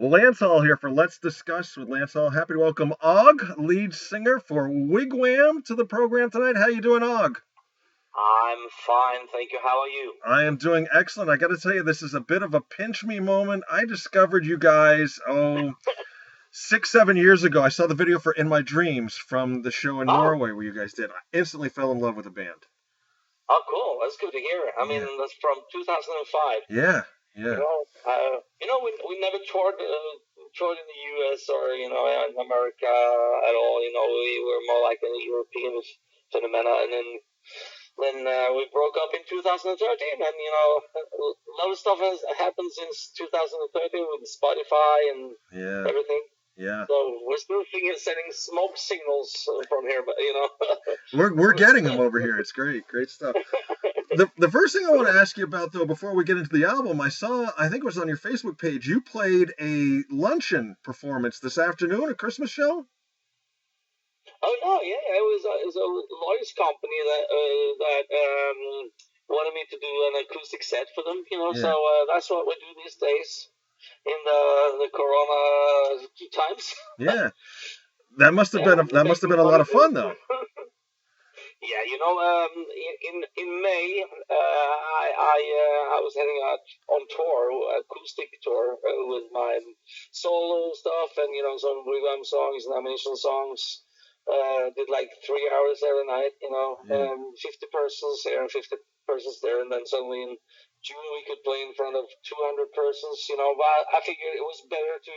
Lance Hall here for Let's Discuss with Lance Hall. Happy to welcome Åge, lead singer for Wig Wam, to the program tonight. How you doing, Åge? I'm fine, thank you. How are you? I am doing excellent. I got to tell you, this is a bit of a pinch me moment. I discovered you guys, 6-7 years ago. I saw the video for In My Dreams from the show in Norway where you guys did. I instantly fell in love with the band. Oh, cool. That's good to hear. I mean, that's from 2005. Yeah. We never toured in the U.S. or, in America at all. We were more like a European phenomena. And then we broke up in 2013. And, a lot of stuff has happened since 2013 with Spotify and everything. Yeah. So we're still sending smoke signals from here, but we're getting them over here. It's great stuff. The first thing I want to ask you about, though, before we get into the album, I think it was on your Facebook page, you played a luncheon performance this afternoon, a Christmas show. Oh no, yeah, it was a lawyer's company that wanted me to do an acoustic set for them, So that's what we do these days. In the Corona times. Yeah, that must have been a lot of fun, though. Yeah, in May, I was heading out on tour, acoustic tour, with my solo stuff and some Wig Wam songs and Ammunition songs. Did like 3 hours every night, 50 persons here and 50 persons there, and then suddenly in June we could play in front of 200 persons, but I figured it was better to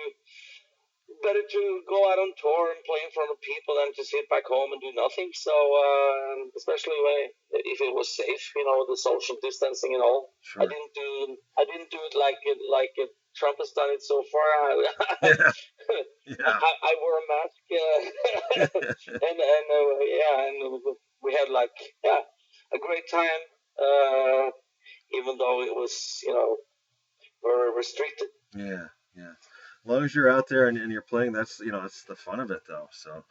go out on tour and play in front of people than to sit back home and do nothing. So especially if it was safe, the social distancing and all. Sure. I didn't do it like Trump has done it so far. I wore a mask, and we had a great time. Even though it was, very restricted. Yeah. As long as you're out there and you're playing, that's the fun of it, though. So,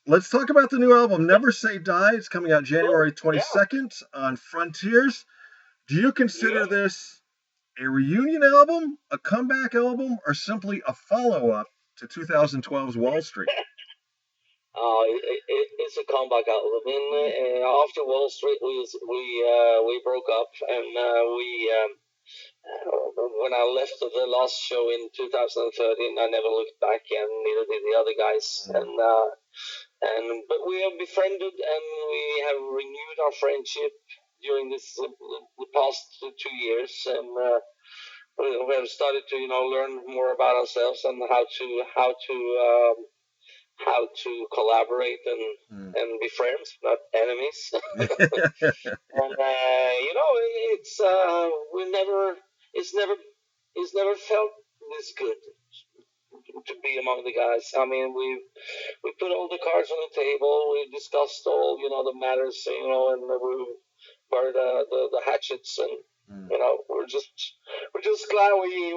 let's talk about the new album, Never Say Die. It's coming out January 22nd on Frontiers. Do you consider this a reunion album, a comeback album, or simply a follow-up to 2012's Wall Street? It's a comeback album. After Wall Street, we broke up, and when I left the last show in 2013, I never looked back, and neither did the other guys. But we have befriended, and we have renewed our friendship during the past 2 years, and we have started to learn more about ourselves and how to collaborate and be friends, not enemies. And it's never felt this good to be among the guys. I mean, we put all the cards on the table. We discussed all the matters, and we buried the hatchets, and we're just glad we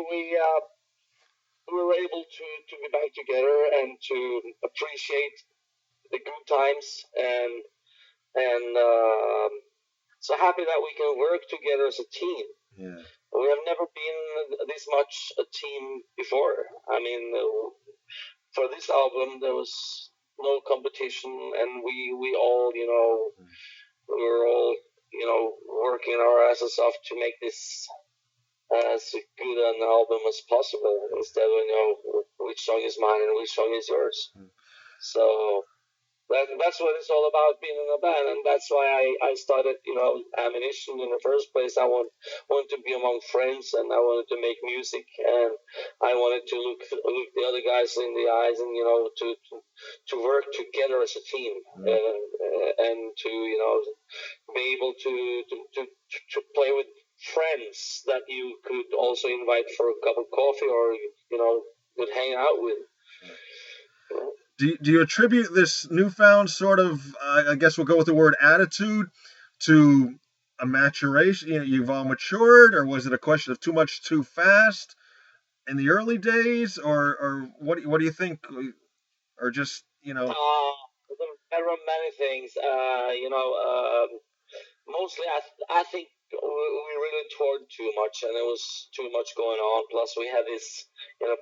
were able to be back together and to appreciate the good times, and so happy that we can work together as a team. Yeah. We have never been this much a team before. I mean, for this album there was no competition, and we all we were all working our asses off to make this as good an album as possible, instead of which song is mine and which song is yours. So that's what it's all about, being in a band, and that's why I started Ammunition in the first place. I wanted to be among friends, and I wanted to make music, and I wanted to look the other guys in the eyes, and to work together as a team, and to be able to play with friends that you could also invite for a cup of coffee, or could hang out with. Do you attribute this newfound sort of, I guess we'll go with the word attitude, to a maturation? You've all matured, or was it a question of too much too fast in the early days, or what do you think, or just there are many things. Mostly I think we really toured too much, and there was too much going on. Plus, we had this,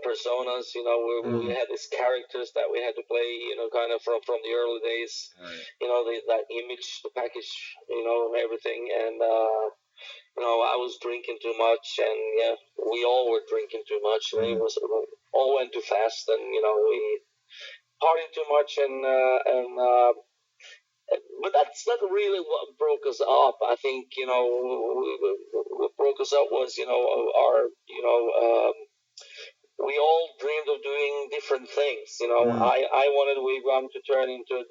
personas. We had these characters that we had to play. Kind of from the early days. Right. That image, the package, everything, and I was drinking too much, and yeah, we all were drinking too much, and it all went too fast, and we partied too much, but that's not really what broke us up. I think what broke us up was our we all dreamed of doing different things. I wanted Wig Wam to turn into a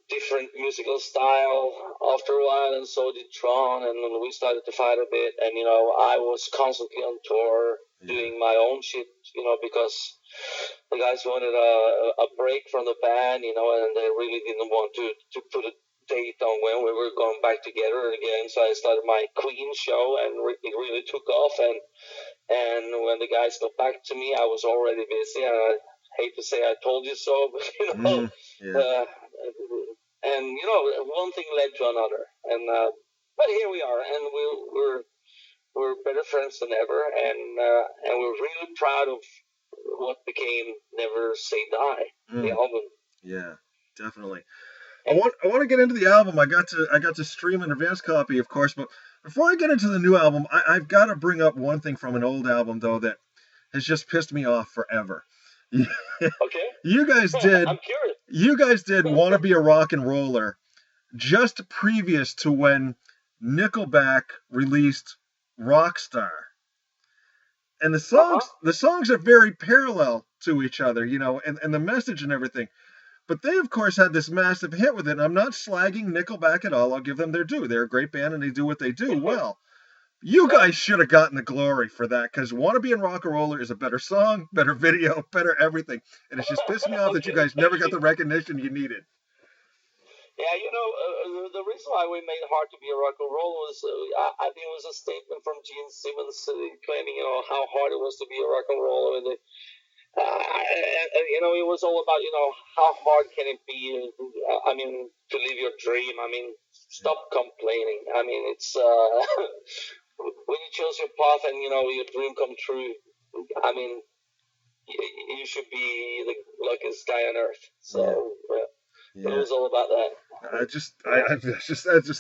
different musical style after a while, and so did Tron, and we started to fight a bit, and I was constantly on tour doing my own shit, because the guys wanted a break from the band, and they really didn't want to put a date on when we were going back together again. So I started my Queen show, and it really took off, and when the guys got back to me, I was already busy, and I hate to say I told you so, but and one thing led to another, and but here we are, and we're better friends than ever, and we're really proud of what became Never Say Die, the album. Yeah, definitely. I want to get into the album. I got to stream an advance copy, of course, but before I get into the new album, I've got to bring up one thing from an old album though that has just pissed me off forever. Okay. You guys did. I'm curious. You guys did "Wanna Be a Rock and Roller" just previous to when Nickelback released Rockstar, and the songs are very parallel to each other, and the message and everything. But they, of course, had this massive hit with it. And I'm not slagging Nickelback at all. I'll give them their due. They're a great band, and they do what they do well. You guys should have gotten the glory for that, because "Wanna Be in Rock and Roller" is a better song, better video, better everything. And it's just pissed me off that you guys never got the recognition you needed. Yeah, the reason why we made "Hard to Be a Rock and Roll" was, I think it was a statement from Gene Simmons claiming, how hard it was to be a rock and roller, and it was all about, how hard can it be? I mean, to live your dream. I mean, stop complaining. I mean, it's when you chose your path and your dream come true. I mean, you should be the luckiest guy on earth. So it was all about that.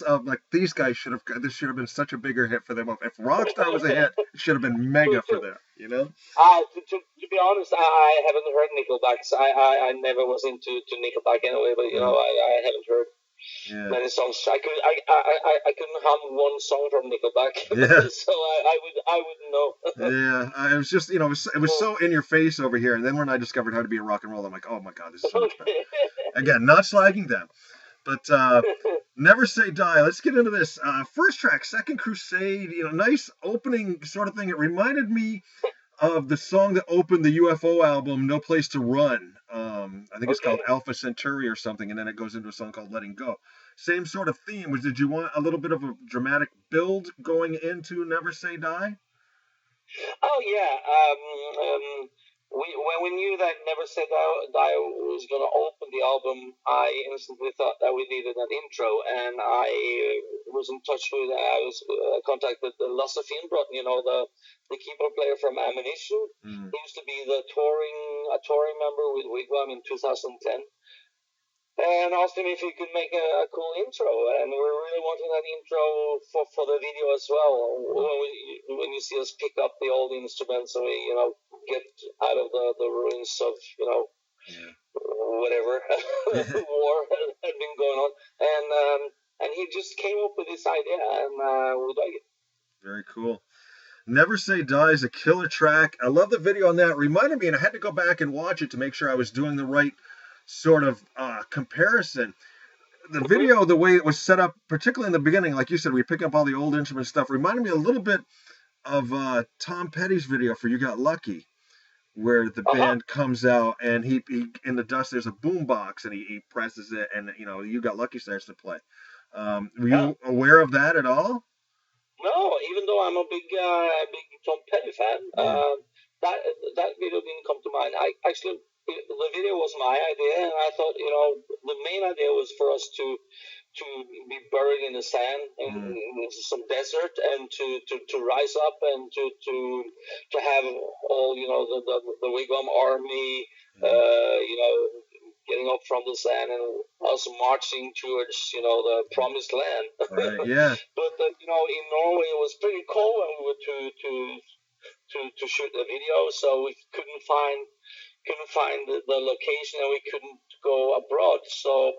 I'm like, these guys this should have been such a bigger hit for them. If Rockstar was a hit, it should have been mega for them, To be honest, I haven't heard Nickelback. I never was into Nickelback anyway, but I haven't heard many songs. I couldn't hum one song from Nickelback, so I wouldn't know. It was just, it was so in your face over here, and then when I discovered how to be a rock and roll, I'm like, oh my god, this is so much better. Again, not slagging them, but Never Say Die. Let's get into this. First track, Second Crusade. Nice opening sort of thing. It reminded me of the song that opened the UFO album, No Place to Run. I think it's called Alpha Centauri or something, and then it goes into a song called Letting Go. Same sort of theme. Did you want a little bit of a dramatic build going into Never Say Die? Oh, yeah. When we knew that Never Say Die was going to open the album, I instantly thought that we needed an intro, and I was in touch with, contacted Lasse Finnbrot, the keyboard player from Ammunition. He used to be a touring member with Wig Wam in 2010. And asked him if he could make a cool intro, and we were really wanting that intro for the video as well. When you see us pick up the old instruments and we get out of the ruins of whatever war had been going on, and he just came up with this idea, and we dug it. Very cool. Never Say Die is a killer track. I love the video on that. It reminded me, and I had to go back and watch it to make sure I was doing the right sort of comparison. The video, the way it was set up, particularly in the beginning, like you said, we pick up all the old instrument stuff, reminded me a little bit of Tom Petty's video for You Got Lucky, where the band comes out and he in the dust there's a boom box and he presses it and You Got Lucky starts to play. Were you aware of that at all? No, even though I'm a big Tom Petty fan, that video didn't come to mind. The video was my idea, and I thought, the main idea was for us to to be buried in the sand in some desert, and to rise up and to have all, you know, the Wig Wam army, you know, getting up from the sand and us marching towards, you know, the promised land. Right, yeah. But you know, in Norway it was pretty cold when we were to shoot the video, so we couldn't find the location, and we couldn't go abroad. So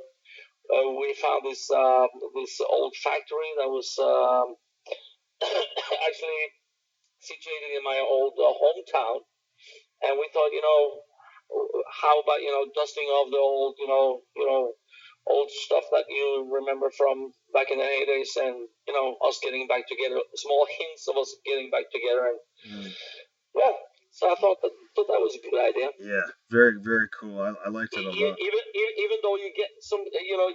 we found this old factory that was actually situated in my old hometown, and we thought, you know, how about, you know, dusting off the old, you know, old stuff that you remember from back in the heydays, and, you know, us getting back together, small hints of us getting back together, and yeah. So I thought that was a good idea. Yeah, very, very cool. I liked it a lot. Even though you get some, you know,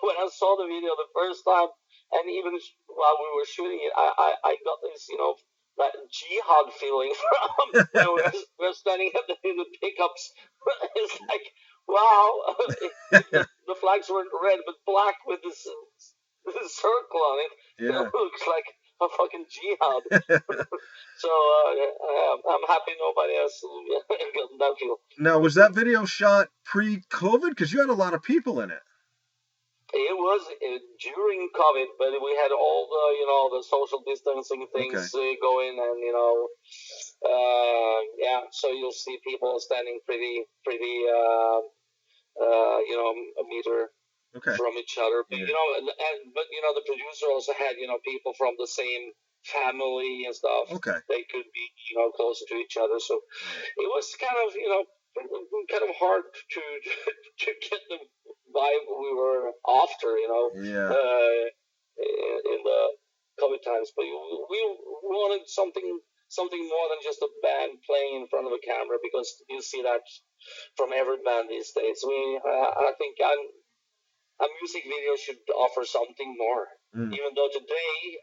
when I saw the video the first time, and even while we were shooting it, I got this, you know, that jihad feeling from when we're standing in the pickups. It's like, wow, the flags weren't red but black with this circle on it. Yeah. It looks like a fucking jihad. So I'm happy nobody else got that feel. Now, was that video shot pre-COVID? Because you had a lot of people in it. It was during COVID, but we had all the, you know, the social distancing things going, and, you know, yeah. So you'll see people standing pretty, you know, a meter from each other. But, you know, but you know, the producer also had, you know, people from the same family and stuff. They could be, you know, closer to each other. So it was kind of, you know, kind of hard to get the vibe we were after, you know, in the COVID times. But we wanted something more than just a band playing in front of a camera, because you see that from every band these days. I think a music video should offer something more, even though today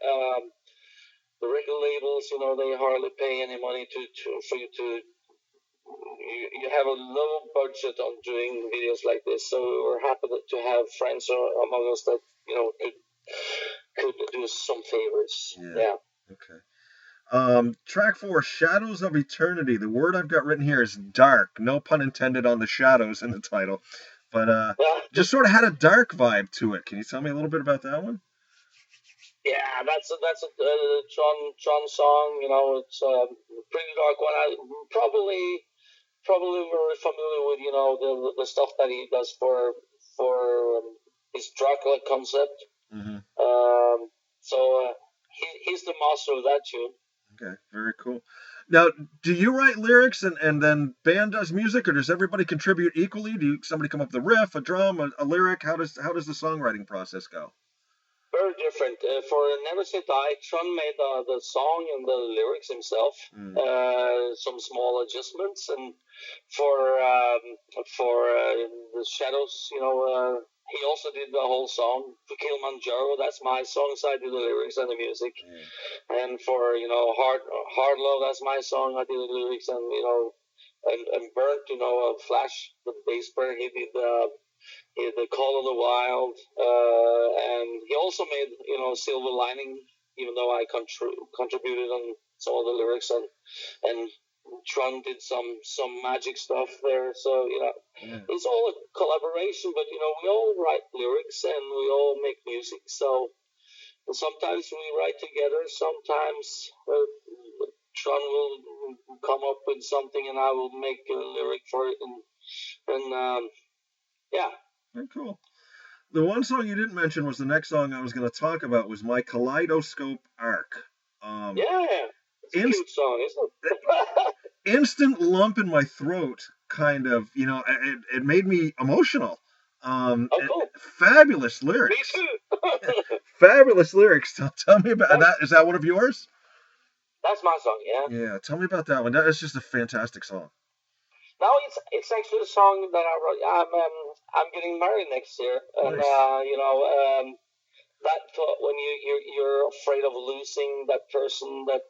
the record labels, you know, they hardly pay any money for you to. You have a low budget on doing videos like this, so we were happy to have friends among us that, you know, could do us some favors. Yeah. Okay. Track 4, Shadows of Eternity. The word I've got written here is dark. No pun intended on the shadows in the title, but just sort of had a dark vibe to it. Can you tell me a little bit about that one? Yeah, that's a John song. You know, it's a pretty dark one. I probably very familiar with, you know, the stuff that he does for his Dracula concept. So he's the master of that tune. Okay, very cool. Now, do you write lyrics and then band does music, or does everybody contribute equally? Somebody come up with a riff, a drum, a lyric? How does the songwriting process go? Very different. For Never Say Die, Trond made the song and the lyrics himself. Some small adjustments, and for the Shadows, you know, he also did the whole song. For Kilimanjaro, that's my song, so I did the lyrics and the music. And for, you know, Hard Love, that's my song, I did the lyrics, and, you know, and Burnt, you know, Flash, the bass player, he did the Call of the Wild, and he also made, you know, Silver Lining, even though I contributed on some of the lyrics, and Trond did some magic stuff there. So, you know, it's all a collaboration, but, you know, we all write lyrics and we all make music. So sometimes we write together, sometimes Trond will come up with something and I will make a lyric for it, and yeah. Very cool. The one song you didn't mention was the next song I was going to talk about, was My Kaleidoscope Arc. It's a cute song, isn't it? Instant lump in my throat, kind of, you know, it made me emotional. Cool. Fabulous lyrics. Me too. Fabulous lyrics. Tell me about that. Is that one of yours? That's my song, yeah. Yeah, tell me about that one. That is just a fantastic song. No, it's actually a song that I wrote. I'm getting married next year, and nice. You know, that when you're afraid of losing that person that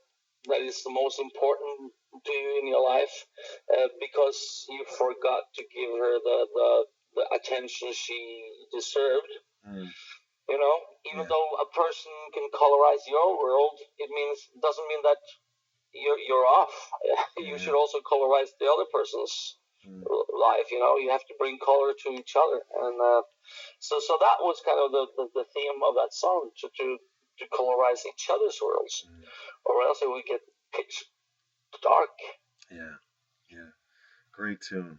is the most important to you in your life, because you forgot to give her the attention she deserved. You know, even though a person can colorize your world, doesn't mean that you're off. You should also colorize the other person's life. You know, you have to bring color to each other, and so that was kind of the theme of that song, to colorize each other's worlds, or else it would get pitch dark. Yeah, great tune.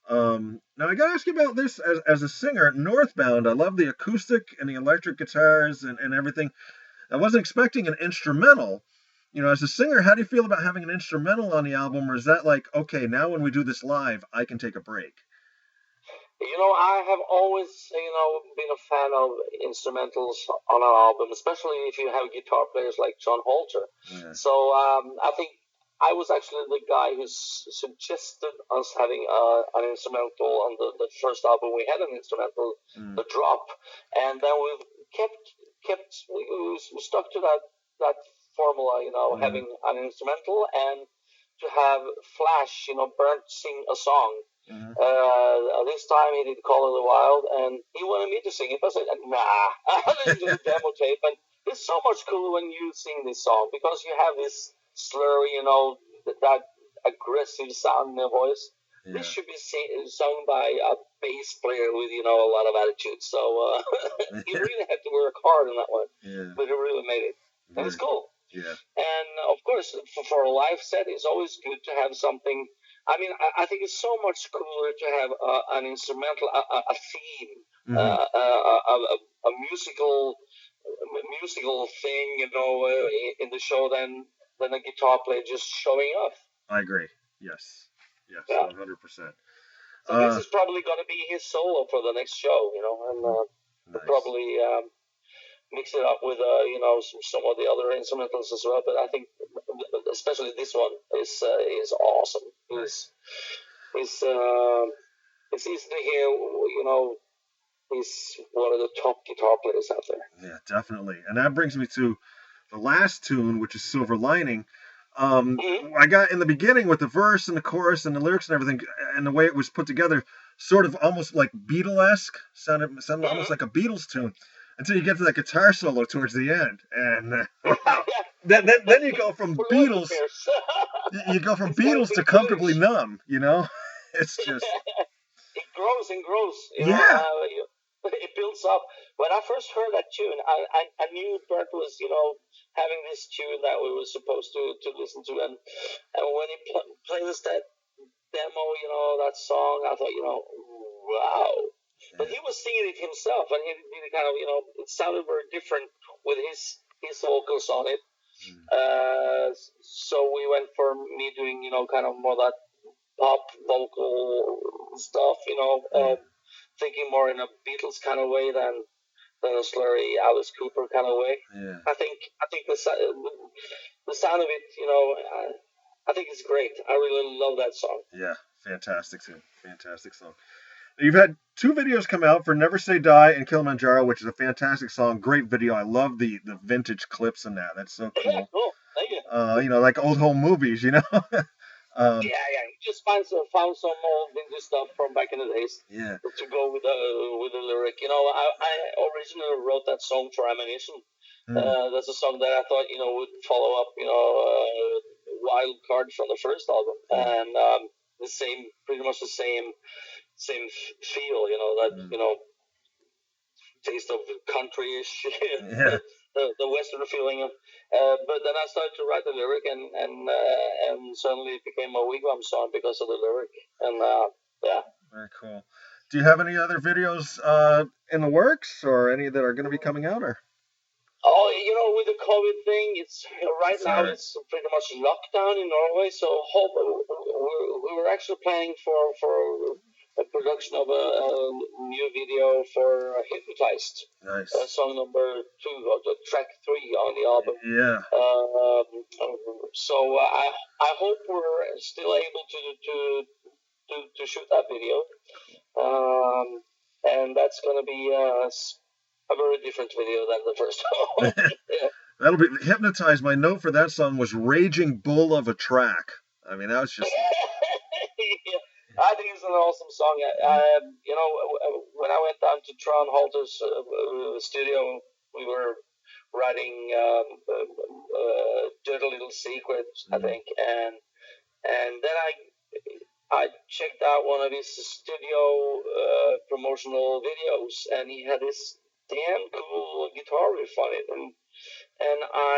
Now I gotta ask you about this as a singer. Northbound, I love the acoustic and the electric guitars and everything. I wasn't expecting an instrumental. You know, as a singer, how do you feel about having an instrumental on the album, or is that like, okay, now when we do this live, I can take a break? You know, I have always, been a fan of instrumentals on an album, especially if you have guitar players like John Holter. Yeah. So I think I was actually the guy who suggested us having an instrumental on the first album. We had an instrumental, The Drop, and then we we stuck to that formula, having an instrumental and to have Flash, Bernd sing a song. This time he did Call of the Wild, and he wanted me to sing it. I said, nah, I listened to the demo tape, and it's so much cooler when you sing this song because you have this slur, that aggressive sound in the voice. Yeah. This should be sung by a bass player with, a lot of attitude. So you really had to work hard on that one, but he really made it. And it's cool. Yeah. And of course, for a live set, it's always good to have something. I mean, I think it's so much cooler to have an instrumental, a theme, a musical thing, in the show than a guitar player just showing off. I agree. Yes, 100%. So this is probably going to be his solo for the next show, and nice. Probably mix it up with some of the other instrumentals as well. But I think especially this one is awesome. Nice. It's easy to hear. He's one of the top guitar players out there. Yeah, definitely. And that brings me to the last tune, which is Silver Lining. I got in the beginning with the verse and the chorus and the lyrics and everything, and the way it was put together, sort of almost like Beatlesque, sounded almost like a Beatles tune, until you get to that guitar solo towards the end, and wow. then you go from Beatles, to Comfortably Numb. It's just it grows and grows. It builds up. When I first heard that tune, I knew Bert was, having this tune that we were supposed to listen to, and when he played us that demo, that song, I thought, wow. Yeah. But he was singing it himself, and he kind of, it sounded very different with his vocals on it. So we went for me doing, kind of more that pop vocal stuff, thinking more in a Beatles kind of way than a slurry Alice Cooper kind of way. Yeah. I think the sound of it, I think it's great. I really love that song. Yeah, fantastic song. You've had 2 videos come out for Never Say Die and Kilimanjaro, which is a fantastic song. Great video. I love the vintage clips in that. That's so cool. Yeah, cool. Thank you. Like old home movies, Yeah. You just found some old vintage stuff from back in the days. Yeah. To go with the lyric. I originally wrote that song for Ammunition. That's a song that I thought would follow up Wild Card from the first album, and pretty much the same feel. That taste of country-ish. Yeah. The Western feeling of, but then I started to write the lyric, and suddenly it became a Wig Wam song because of the lyric, and yeah. Very cool. Do you have any other videos in the works, or any that are going to be coming out, or? Oh, with the COVID thing, it's right now it's pretty much lockdown in Norway. So we were actually planning for a production of a new video for Hypnotized. Nice. Song number 2, or the track 3 on the album. Yeah. So I hope we're still able to shoot that video. And that's going to be a very different video than the first one. Yeah. That'll be Hypnotized. My note for that song was Raging Bull of a Track. I mean, that was just... Yeah. I think it's an awesome song. You know, when I went down to Tron Halter's studio, we were writing Dirty Little Secrets, I think, and then I checked out one of his studio promotional videos, and he had this damn cool guitar riff on it, and I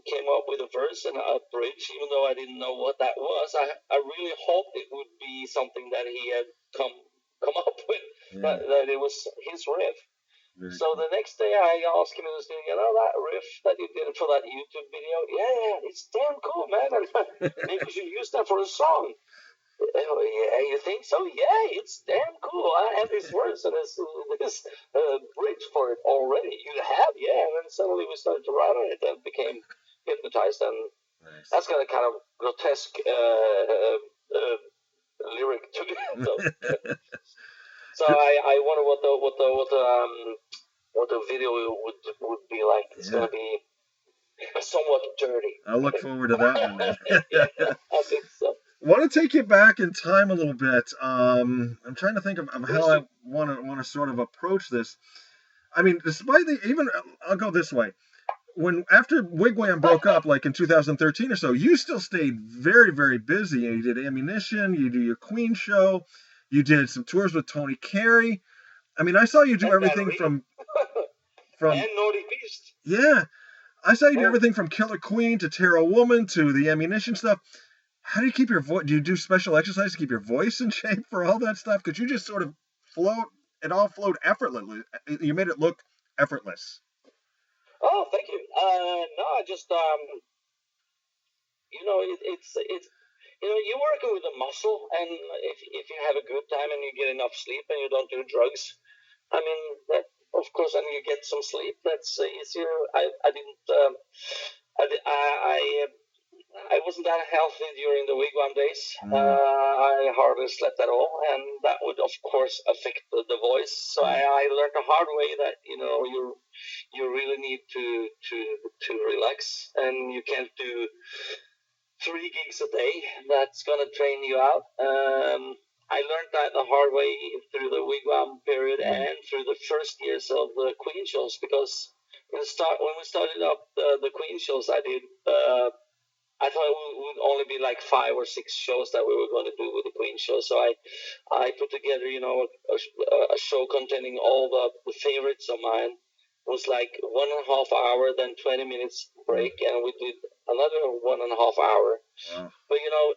came up with a verse and a bridge, even though I didn't know what that was. I really hoped it would be something that he had come up with, that it was his riff. So the next day I asked him in the studio, you know, that riff that you did for that YouTube video, yeah, it's damn cool, man. Maybe we should use that for a song. Yeah, you think so? Yeah, it's damn cool. I have this verse and this bridge for it already. You have? Yeah. And then suddenly we started to write on it and became hypnotized. And that's got a kind of grotesque lyric to it. So I wonder what the video would be like. It's going to be somewhat dirty. I'll look forward to that one then. Yeah, I think so. I want to take you back in time a little bit. I'm trying to think of how I want to sort of approach this. I mean, despite I'll go this way. After Wig Wam broke up, like in 2013 or so, you still stayed very, very busy. You did Ammunition, you do your Queen show, you did some tours with Tony Carey. I mean, I saw you do everything from and Naughty Beast. Yeah, I saw you do everything from Killer Queen to Terror Woman to the Ammunition stuff. How do you keep your voice? Do you do special exercise to keep your voice in shape for all that stuff? Could you just sort of float? It all flowed effortlessly. You made it look effortless. Oh, thank you. No, I just you know, it's you know, you're working with a muscle, and if you have a good time and you get enough sleep and you don't do drugs, I mean, that of course, and you get some sleep, that's easier. I wasn't that healthy during the Wig Wam days. I hardly slept at all, and that would, of course, affect the voice. So I learned the hard way that, you know, you really need to relax, and you can't do 3 gigs a day. That's gonna train you out. I learned that the hard way through the Wig Wam period and through the first years of the Queen shows, because when we started up the Queen shows, I thought it would only be like 5 or 6 shows that we were going to do with the Queen show. So I put together, you know, a show containing all the favorites of mine. It was like 1.5 hour, then 20 minutes break, and we did another 1.5 hour. But you know,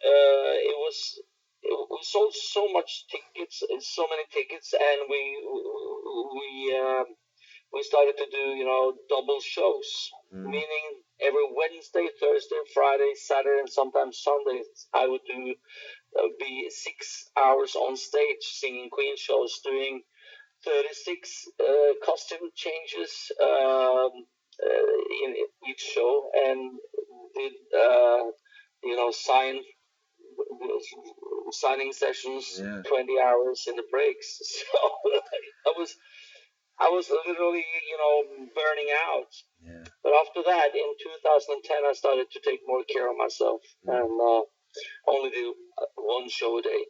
we sold so much tickets, so many tickets, and we started to do, you know, double shows, meaning every Wednesday, Thursday, Friday, Saturday, and sometimes Sundays, I would be 6 hours on stage singing Queen shows, doing 36 costume changes in each show, and did you know, signing sessions, 20 hours in the breaks. So I was literally, you know, burning out. But after that, in 2010, I started to take more care of myself and only do 1 show a day.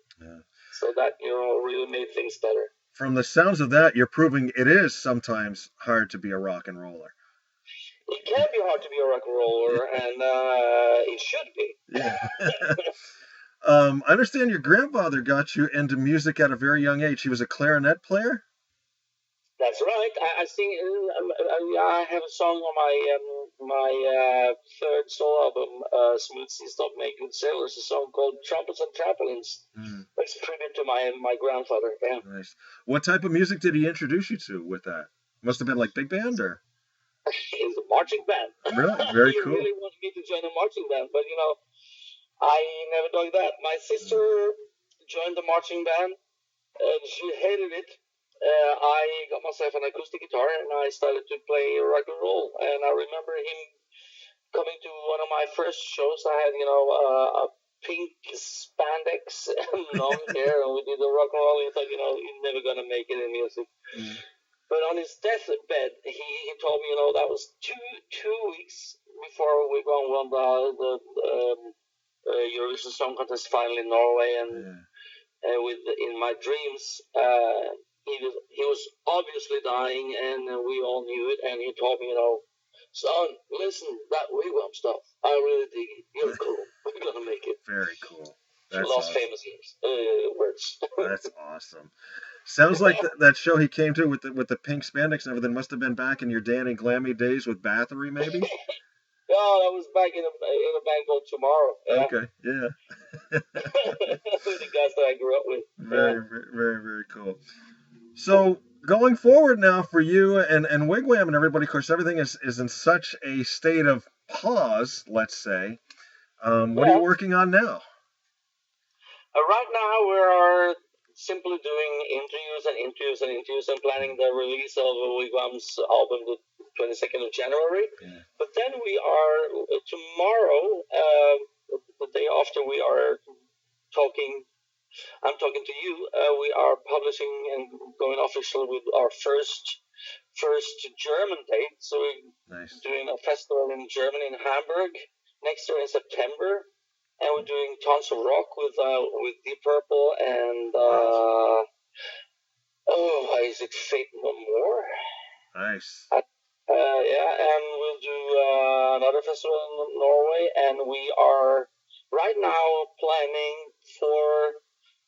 So that, you know, really made things better. From the sounds of that, you're proving it is sometimes hard to be a rock and roller. It can be hard to be a rock and roller, and it should be. I understand your grandfather got you into music at a very young age. He was a clarinet player? That's right. I sing. I have a song on my 3rd solo album, "Smooth Sea Stop Make Good Sailors," a song called "Trumpets and Trampolines." It's a tribute to my grandfather. Yeah. Nice. What type of music did he introduce you to with that? Must have been like big band, or? It was a marching band. Really? Very cool. He really wanted me to join a marching band, but you know, I never done that. My sister joined the marching band, and she hated it. I got myself an acoustic guitar, and I started to play rock and roll. And I remember him coming to one of my first shows. I had, you know, a pink spandex and long hair, and we did the rock and roll. He thought, you know, you're never gonna make it in music. But on his deathbed, he told me, you know, that was two weeks before we won the Eurovision Song Contest final in Norway, and with In My Dreams, he was obviously dying, and we all knew it. And he told me, son, listen, that Wig Wam stuff, I really dig it. You're cool. We're gonna make it. Very cool. That's Lost awesome. famous words. That's awesome. Sounds like that show he came to with the pink spandex and everything must have been back in your Danny Glammy days with Bathory, maybe. No, that was back in a band called Tomorrow. Yeah. Okay, yeah. With the guys that I grew up with. Very, very, very cool. So going forward now for you and Wig Wam and everybody, of course, everything is in such a state of pause, let's say. What are you working on now? Right now we are simply doing interviews and planning the release of Wig Wam's album the 22nd of January. Yeah. But then we are, tomorrow, the day after, we are I'm talking to you, we are publishing and going official with our first German date. So we're doing a festival in Germany, in Hamburg, next year in September. And we're doing Tons of Rock with Deep Purple and is it Fate No More? Nice. And we'll do another festival in Norway, and we are right now planning for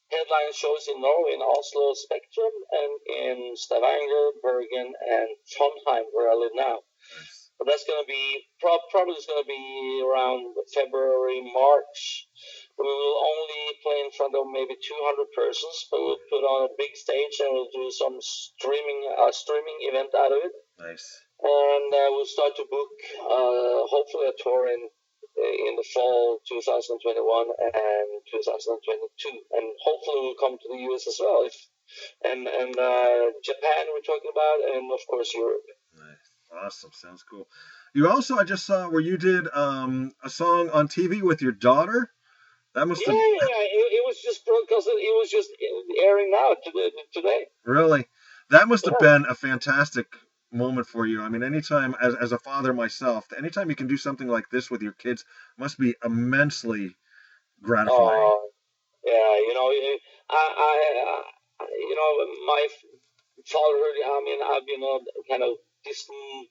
headline shows in Norway, in Oslo Spectrum, and in Stavanger, Bergen, and Trondheim, where I live now. Nice. But that's going to be probably going to be around February, March. We will only play in front of maybe 200 persons, but we'll put on a big stage and we'll do some streaming event out of it. Nice. And we'll start to book hopefully a tour in the fall 2021 and 2022, and hopefully we'll come to the US as well. And Japan we're talking about, and of course Europe. Nice. Awesome. Sounds cool. You also, I just saw where you did a song on TV with your daughter. That must have... Yeah, it was just broadcast. It was just airing now today. Really? That must have been a fantastic moment for you. I mean, anytime, as a father myself, anytime you can do something like this with your kids must be immensely gratifying. Yeah, my fatherhood, I mean, I've been a kind of distant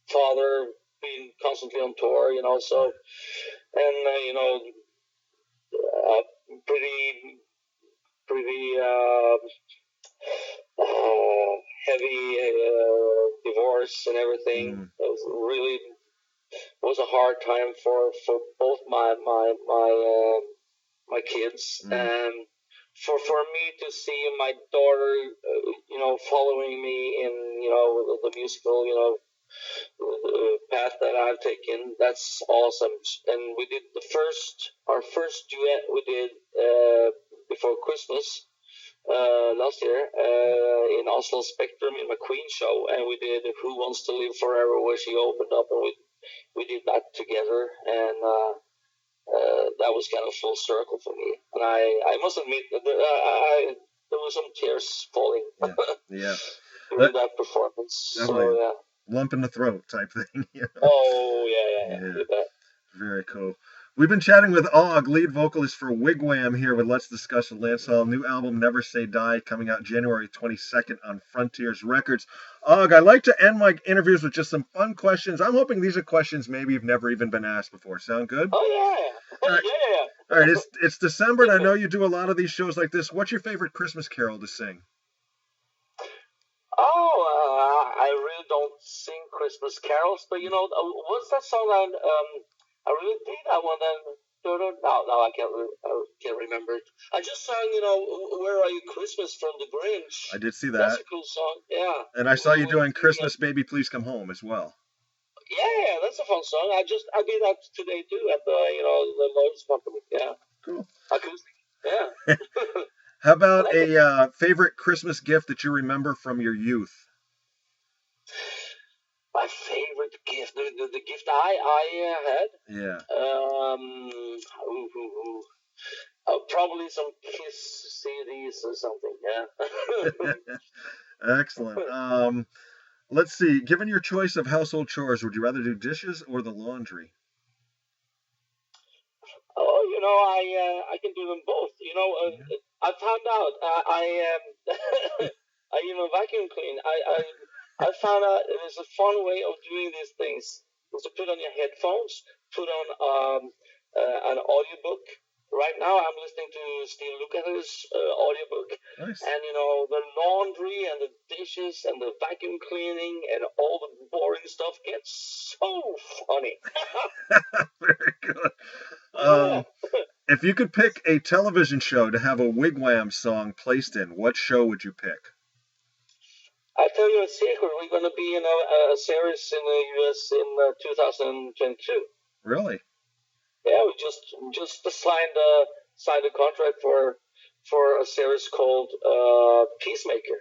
father, being constantly on tour, so, and, pretty heavy divorce and everything. It was a hard time for both my kids, and for me to see my daughter, following me in, the musical, path that I've taken. That's awesome. And we did our first duet we did before Christmas last year in Oslo Spectrum in my Queen show, and we did Who Wants to Live Forever, where she opened up, and we did that together, and that was kind of full circle for me. And I must admit that there was some tears falling. Yeah. During that performance. Definitely. So, yeah. Lump in the throat type thing. Oh, yeah. Very cool. We've been chatting with Åge, lead vocalist for Wig Wam, here with Let's Discuss with Lance Hall. New album, Never Say Die, coming out January 22nd on Frontiers Records. Åge, I like to end my interviews with just some fun questions. I'm hoping these are questions maybe you've never even been asked before. Sound good? Oh, yeah. All right, it's December, and I know you do a lot of these shows like this. What's your favorite Christmas carol to sing? I really don't sing Christmas carols, but what's that song that I really dig that one. Now I can't remember it. I just sang, Where Are You Christmas from the Grinch. I did see that. That's a cool song, yeah. And I saw you doing Christmas Baby Please Come Home as well. Yeah, that's a fun song. I did that today too at the Lloyd's company. Yeah. Cool. Acoustic. Yeah. How about a favorite Christmas gift that you remember from your youth? My favorite gift, the gift I had. Yeah. Probably some Kiss CDs or something. Yeah. Excellent. Let's see. Given your choice of household chores, would you rather do dishes or the laundry? Oh, I can do them both. I found out I even vacuum clean. I found out there's a fun way of doing these things. Is to put on your headphones, put on an audiobook. Right now, I'm listening to Steve Lukather's audiobook. Nice. And, the laundry and the dishes and the vacuum cleaning and all the boring stuff gets so funny. Very good. If you could pick a television show to have a Wig Wam song placed in, what show would you pick? I'll tell you a secret. We're going to be in a series in the U.S. in 2022. Really? Yeah, we just signed a contract for a series called Peacemaker.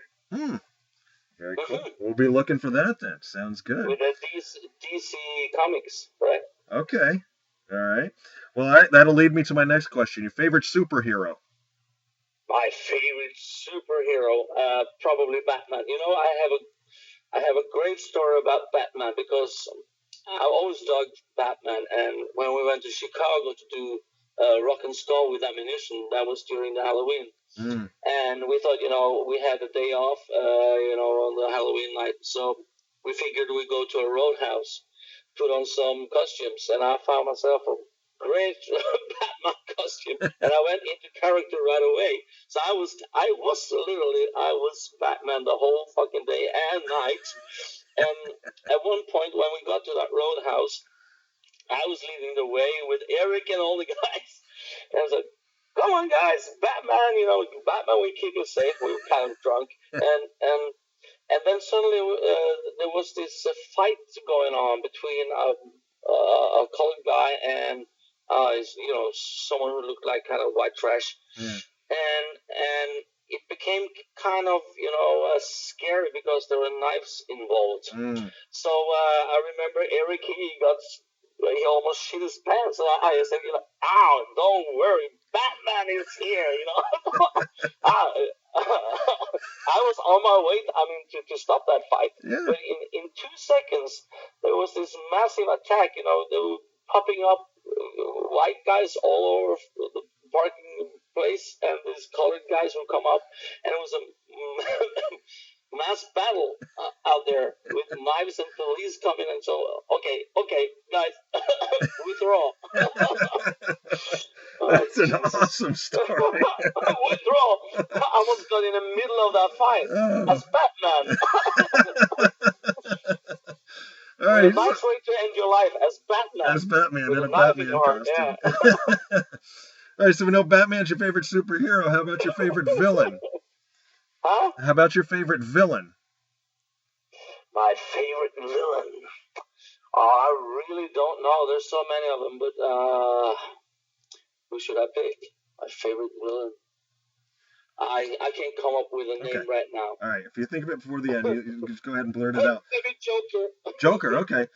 Very cool. We'll be looking for that then. Sounds good. With the DC Comics, right? Okay. All right. Well, that'll lead me to my next question. Your favorite superhero? My favorite superhero, probably Batman. I have a great story about Batman because I always dug Batman, and when we went to Chicago to do Rock and Skull with Ammunition, that was during the Halloween. And we thought, we had a day off, on the Halloween night, so we figured we'd go to a roadhouse, put on some costumes, and I found myself a great Batman costume, and I went into character right away. So I was Batman the whole fucking day and night. And at one point when we got to that roadhouse, I was leading the way with Eric and all the guys. And I was like, come on guys, Batman, Batman will keep you safe. We were kind of drunk. And then suddenly there was this fight going on between a colored guy and someone who looked like kind of white trash. And it became kind of, scary because there were knives involved. So I remember Eric, he almost shit his pants. And I said, ow, don't worry, Batman is here, I was on my way, to stop that fight. Yeah. But in 2 seconds, there was this massive attack, they were popping up white guys all over the parking place, and these colored guys would come up, and it was a mass battle out there with knives and police coming, and so okay guys, withdraw. That's an awesome story. Withdraw. I almost got in the middle of that fight as Batman. All right. A nice way to end your life as Batman. As Batman in a Batman costume. Yeah. All right, so we know Batman's your favorite superhero. How about your favorite villain? Huh? How about your favorite villain? My favorite villain? I really don't know. There's so many of them, but who should I pick? My favorite villain? I can't come up with a name right now. All right, if you think of it before the end, you just go ahead and blurt it out. Maybe Joker. Joker, okay.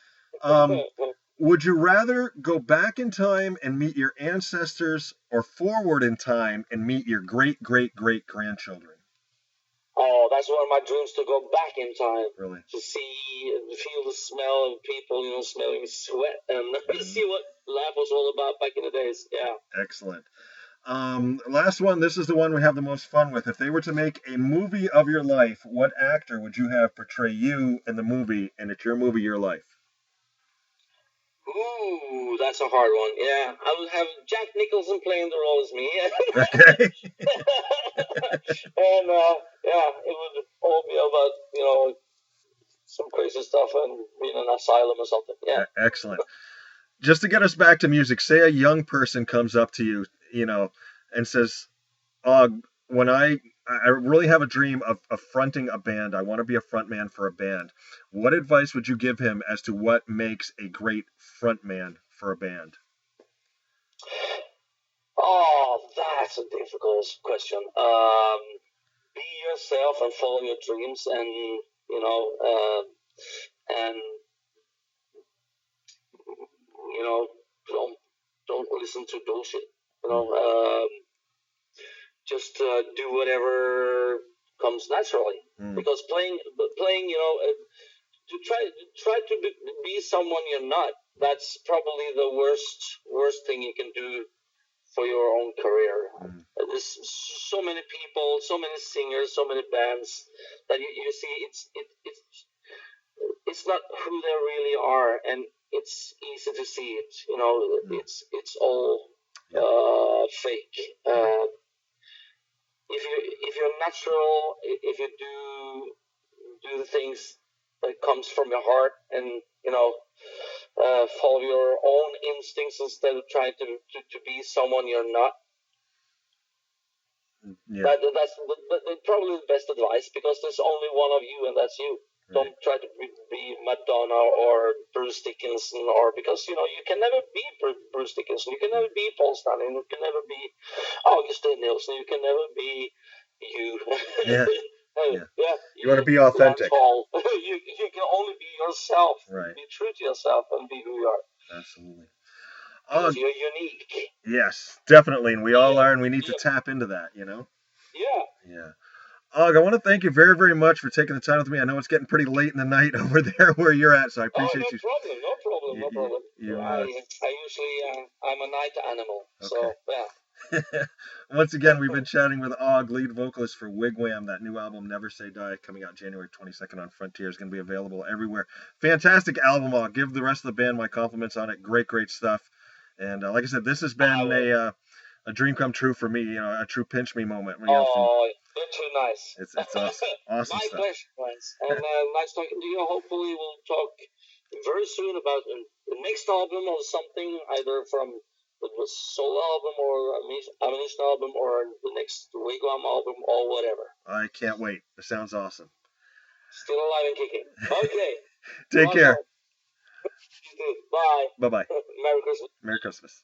Would you rather go back in time and meet your ancestors or forward in time and meet your great-great-great-grandchildren? Oh, that's one of my dreams, to go back in time. Really? To see and feel the smell of people, smelling sweat, and see what life was all about back in the days. Yeah. Excellent. Last one. This is the one we have the most fun with. If they were to make a movie of your life, what actor would you have portray you in the movie, and it's your movie, your life? Ooh, that's a hard one. Yeah, I would have Jack Nicholson playing the role as me. Okay. And it would all be about some crazy stuff and being in an asylum or something. Yeah. Excellent. Just to get us back to music, say a young person comes up to you, and says, when I really have a dream of fronting a band. I want to be a frontman for a band. What advice would you give him as to what makes a great frontman for a band? Oh, that's a difficult question. Be yourself and follow your dreams, and don't listen to bullshit. Just do whatever comes naturally. Because playing, to try to be someone you're not. That's probably the worst thing you can do for your own career. Mm. There's so many people, so many singers, so many bands that you see it's not who they really are, and it's easy to see it. You know, it's all fake. If you're natural, if you do the things that comes from your heart, and follow your own instincts instead of trying to be someone you're not. Yeah. That's probably the best advice, because there's only one of you, and that's you. Right. Don't try to be Madonna or Bruce Dickinson, or because you can never be Bruce Dickinson. You can never be Paul Stanley. You can never be Åge Sten Nilsen. You can never be you. Yeah. Yeah. You want to be authentic. You can only be yourself. Right. Be true to yourself and be who you are. Absolutely. Because you're unique. Yes, definitely, and we all are, and we need to tap into that. Yeah. Åge, I want to thank you very, very much for taking the time with me. I know it's getting pretty late in the night over there where you're at, so I appreciate you. No problem. I usually, I'm a night animal, so yeah. Once again, we've been chatting with Åge, lead vocalist for Wig Wam. That new album, Never Say Die, coming out January 22nd on Frontier, is going to be available everywhere. Fantastic album, Åge. Give the rest of the band my compliments on it. Great stuff. And like I said, this has been a dream come true for me. A true pinch me moment. You're too nice. It's awesome. Awesome My stuff. pleasure, friends. And nice talking to you. Hopefully, we'll talk very soon about the next album or something, either from the solo album or Ammunition album or the next Wig Wam album or whatever. I can't wait. It sounds awesome. Still alive and kicking. Okay. Take care. Bye. Bye-bye. Merry Christmas. Merry Christmas.